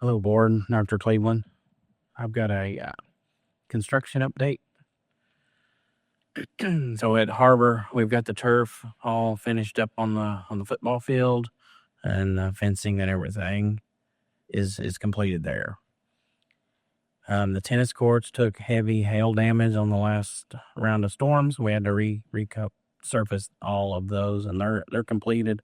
Hello, board. Dr. Cleveland. I've got a construction update. So at HAR-BER, we've got the turf all finished up on the football field, and the fencing and everything is completed there. The tennis courts took heavy hail damage on the last round of storms. We had to resurface all of those, and they're completed.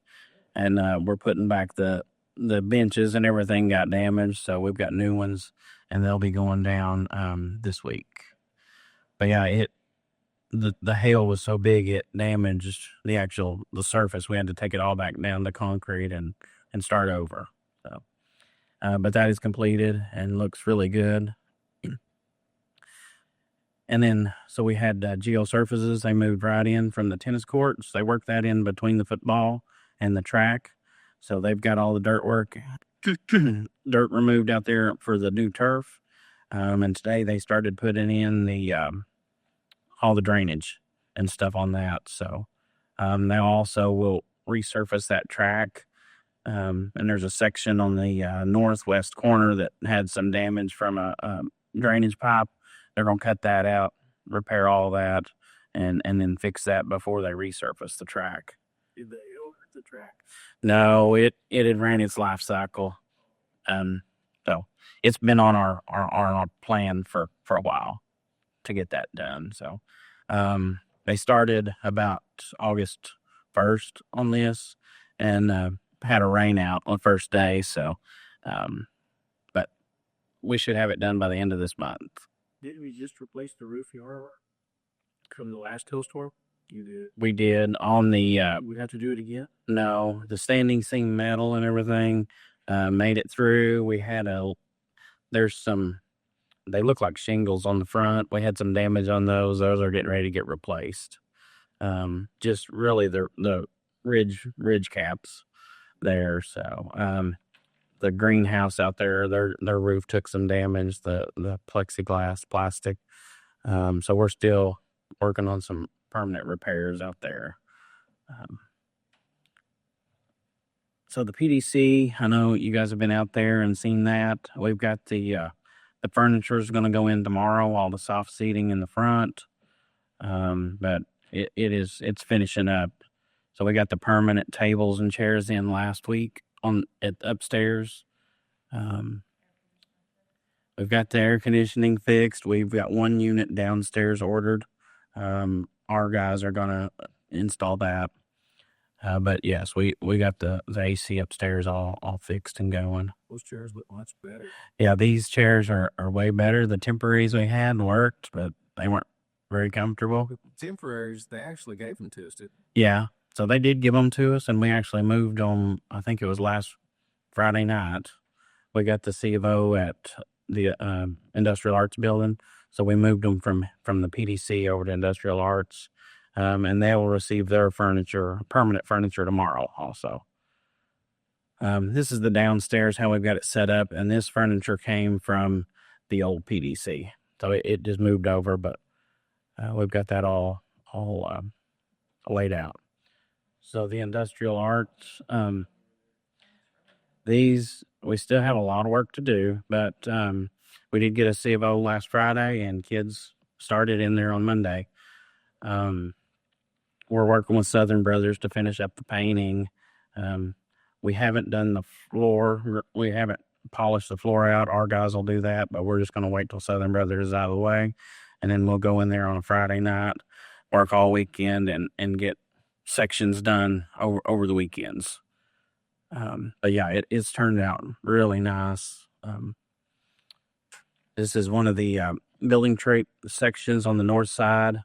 And we're putting back the benches, and everything got damaged, so we've got new ones, and they'll be going down this week. But yeah, the hail was so big it damaged the surface. We had to take it all back down to concrete and start over. So, but that is completed and looks really good. And then, so we had geosurfaces. They moved right in from the tennis courts. They worked that in between the football and the track. So they've got all the dirt removed out there for the new turf. And today they started putting in all the drainage and stuff on that. So they also will resurface that track. And there's a section on the northwest corner that had some damage from a drainage pipe. They're going to cut that out, repair all that, and then fix that before they resurface the track. Did they over the track? No, it had ran its life cycle. So it's been on our plan for a while to get that done. So they started about August 1st on this, and had a rain out on the first day. So, but we should have it done by the end of this month. Did we just replace the roof yard from the last hailstorm? You did. We did on the. We have to do it again? No, the standing seam metal and everything made it through. We had they look like shingles on the front. We had some damage on those. Those are getting ready to get replaced. Just really the ridge caps there. So the greenhouse out there, their roof took some damage, the plexiglass plastic. So we're still working on some permanent repairs out there. So the PDC, I know you guys have been out there and seen that. We've got the furniture is going to go in tomorrow, all the soft seating in the front. But it's finishing up. So we got the permanent tables and chairs in last week at upstairs. We've got the air conditioning fixed. We've got one unit downstairs ordered. Our guys are going to install that. But yes, we got the AC upstairs all fixed and going. Those chairs look much better. Yeah, these chairs are way better. The temporaries we had worked, but they weren't very comfortable. Temporaries, they actually gave them to us, didn't they? Yeah, so they did give them to us, and we actually moved them, I think it was last Friday night. We got the C of O at the Industrial Arts building, so we moved them from the PDC over to Industrial Arts. And they will receive their permanent furniture tomorrow also. This is the downstairs, how we've got it set up, and this furniture came from the old PDC. So it just moved over, but we've got that all laid out. So the Industrial Arts, these, we still have a lot of work to do, but we did get a C of O last Friday, and kids started in there on Monday. We're working with Southern Brothers to finish up the painting. We haven't done the floor. We haven't polished the floor out. Our guys will do that, but we're just going to wait till Southern Brothers is out of the way. And then we'll go in there on a Friday night, work all weekend, and get sections done over the weekends. But yeah, it's turned out really nice. This is one of the building trait sections on the north side.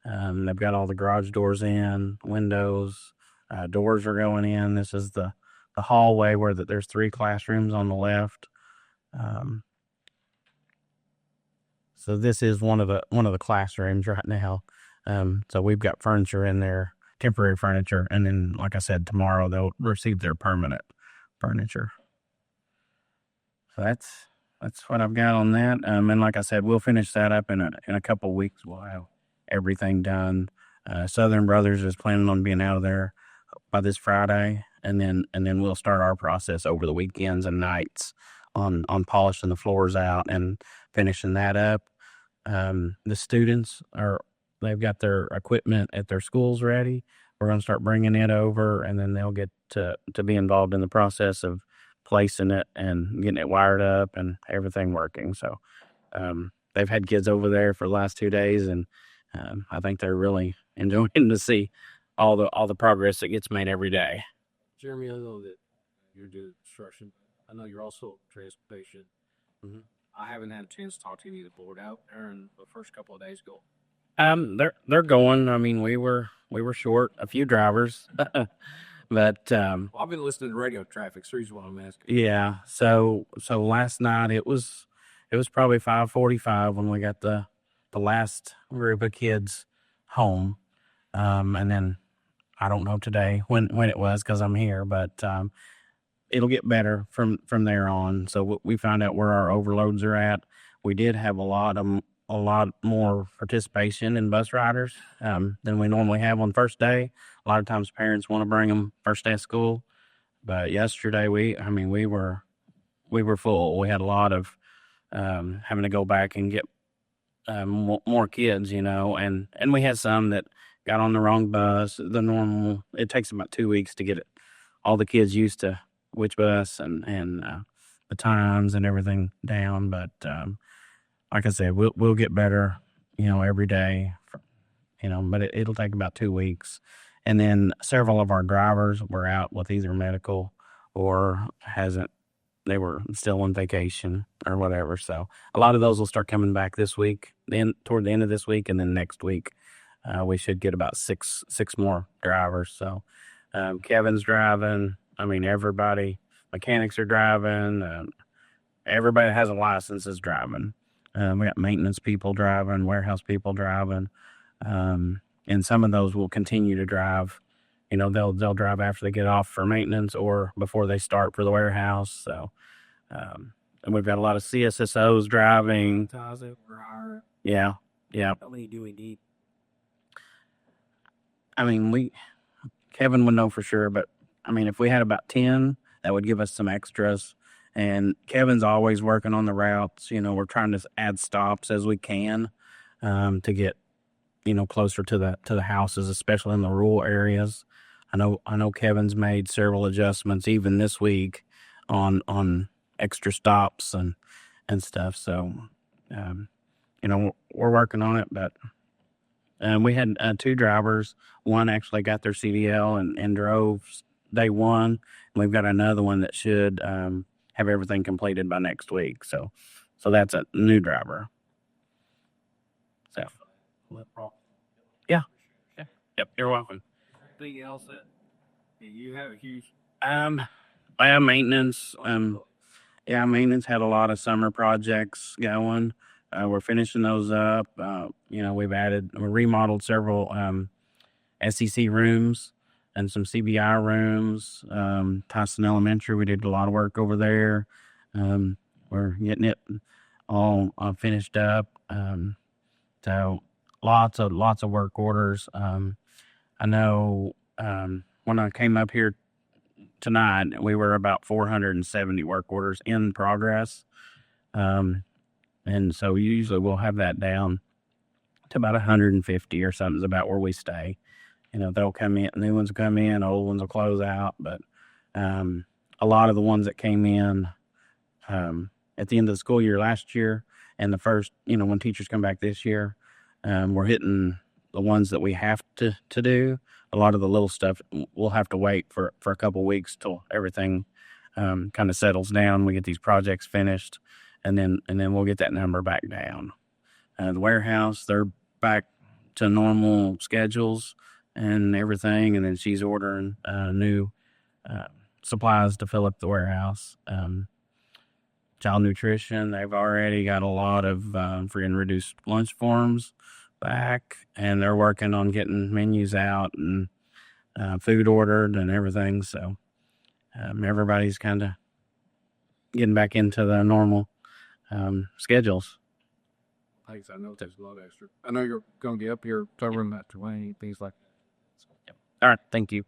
They've got all the garage doors in, windows, doors are going in. This is the hallway where there's 3 classrooms on the left. So this is one of the classrooms right now. So we've got furniture in there, temporary furniture, and then, like I said, tomorrow they'll receive their permanent furniture. So that's what I've got on that. And like I said, we'll finish that up in a couple of weeks. We'll have everything done. Southern Brothers is planning on being out of there by this Friday, and then we'll start our process over the weekends and nights on polishing the floors out and finishing that up. The students they've got their equipment at their schools ready. We're going to start bringing it over, and then they'll get to be involved in the process of placing it and getting it wired up and everything working. So they've had kids over there for the last 2 days, and I think they're really enjoying to see all the progress that gets made every day. Jeremy, I know that you're doing construction. I know you're also transportation. Mm-hmm. I haven't had a chance to talk to any of the board out there in the first couple of days ago. They're going. I mean, we were short a few drivers, but Well, I've been listening to radio traffic, so here's what I'm asking. yeah. So last night it was probably 5:45 when we got the last group of kids home, and then I don't know today when it was because I'm here, but it'll get better from there on. So we found out where our overloads are at. We did have a lot more participation in bus riders than we normally have on first day. A lot of times parents want to bring them first day of school, but yesterday we were full. We had a lot of having to go back and get more kids, and we had some that got on the wrong bus. It takes about 2 weeks to get all the kids used to which bus and the times and everything down. But like I said, we'll get better, every day, but it'll take about 2 weeks. And then several of our drivers were out with either medical or they were still on vacation or whatever. So a lot of those will start coming back this week, then toward the end of this week, and then next week we should get about six more drivers. So Kevin's driving. I mean, everybody, mechanics are driving. Everybody that has a license is driving. We got maintenance people driving, warehouse people driving, and some of those will continue to drive. They'll drive after they get off for maintenance or before they start for the warehouse. So, and we've got a lot of CSSOs driving. Yeah. How many do we need? I mean, Kevin would know for sure, but I mean, if we had about 10, that would give us some extras. And Kevin's always working on the routes. We're trying to add stops as we can to get closer to the houses, especially in the rural areas. I know Kevin's made several adjustments even this week on extra stops and stuff. So we're working on it, but we had 2 drivers. One actually got their CDL and drove day 1. And we've got another one that should have everything completed by next week. So that's a new driver. So yeah. Yep. You're welcome. Anything else that you have a huge? I have maintenance. Maintenance had a lot of summer projects going. We're finishing those up. We remodeled several SEC rooms and some CBI rooms. Tyson Elementary, we did a lot of work over there. We're getting it all finished up. So lots of work orders. I know when I came up here tonight, we were about 470 work orders in progress. And so usually we'll have that down to about 150 or something is about where we stay. They'll come in, new ones will come in, old ones will close out. But a lot of the ones that came in at the end of the school year last year and the first, when teachers come back this year, we're hitting the ones that we have to do. A lot of the little stuff we'll have to wait for a couple weeks till everything kind of settles down. We get these projects finished, and then we'll get that number back down. The warehouse, they're back to normal schedules and everything, and then she's ordering new supplies to fill up the warehouse. Child nutrition, they've already got a lot of free and reduced lunch forms back, and they're working on getting menus out and food ordered and everything. So everybody's kind of getting back into the normal schedules. Thanks. I know there's a lot extra. I know you're going to get up here covering that terrain, things like that. All right. Thank you.